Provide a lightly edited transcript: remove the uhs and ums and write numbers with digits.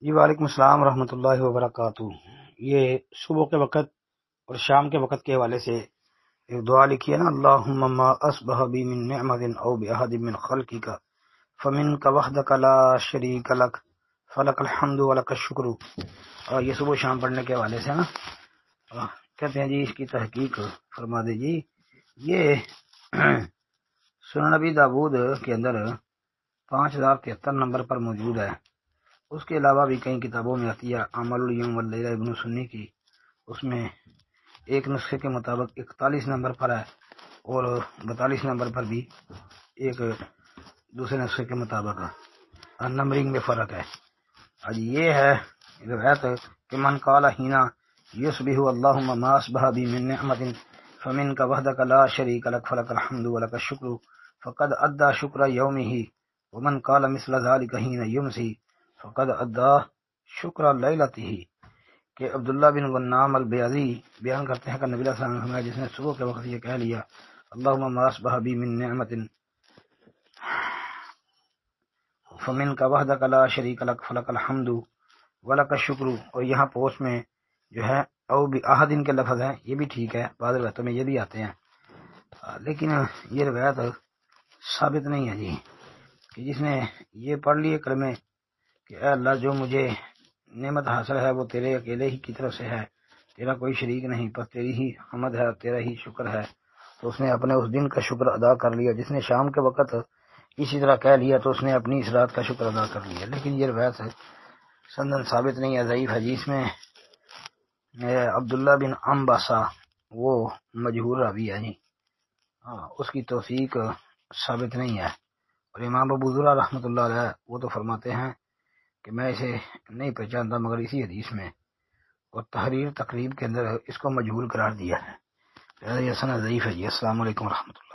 جی وعلیکم السلام ورحمۃ اللہ وبرکاتہ۔ یہ صبح کے وقت اور شام کے وقت کے حوالے سے ایک دعا لکھی ہے نا، اللہم ما اصبح بی من نعمت او باحد من خلقک فمنک وحدک لا شریک لک فلک الحمد ولک الشکر۔ اور یہ صبح شام پڑھنے کے حوالے سے نا کہتے ہیں جی اس کی تحقیق فرما دے جی۔ یہ سنن نبی داود کے اندر 5073 نمبر پر موجود ہے۔ اس کے علاوہ بھی کئی کتابوں میں آتی ہے، عمل الیوم واللیلہ ابن سنی کی، اس میں ایک نسخے کے مطابق 41 نمبر پر ہے اور 42 نمبر پر بھی ایک دوسرے نسخے کے مطابق نمبرنگ میں فرق ہے۔ آج یہ ہے روایت کہ من قال ہینا یصبح اللہم ما اصبح بی من نعمت فمنک وحدک لا شریک لک فلک الحمد ولک الشکر فقد ادى شکر یومہ ومن قال مثل ذلک حین یمسی فقد ادا شکر لیلتہ۔ کہ عبداللہ بن غنام البیاضی بیان کرتے ہیں کہ نبی علیہ السلام نے فرمایا جس نے صبح کے وقت یہ کہہ لیا اللہم ما اصبح بی من نعمت فمنک وحدک لا شریک لک فلک الحمد ولک الشکر، اور یہاں پوسٹ میں جو ہے او باحد کے لفظ ہیں، یہ بھی ٹھیک ہے، بعض روایتوں میں یہ بھی آتے ہیں، لیکن یہ روایت ثابت نہیں ہے جی کہ جس نے یہ پڑھ لیے کلمے کہ اے اللہ جو مجھے نعمت حاصل ہے وہ تیرے اکیلے ہی کی طرف سے ہے، تیرا کوئی شریک نہیں، پر تیری ہی حمد ہے، تیرا ہی شکر ہے، تو اس نے اپنے اس دن کا شکر ادا کر لیا۔ جس نے شام کے وقت اسی طرح کہہ لیا تو اس نے اپنی اس رات کا شکر ادا کر لیا، لیکن یہ روایت سندن ثابت نہیں ہے، ضعیف ہے جی۔ اس میں عبداللہ بن امباسا وہ مجہور راوی ہے جی، اس کی توثیق ثابت نہیں ہے، اور امام ابو ذرہ رحمۃ اللہ علیہ وہ تو فرماتے ہیں کہ میں اسے نہیں پہچانتا مگر اسی حدیث میں اور تحریر تقریب کے اندر اس کو مجہول قرار دیا ہے، یہ سند ضعیف ہے جی۔ السلام علیکم ورحمۃ اللہ۔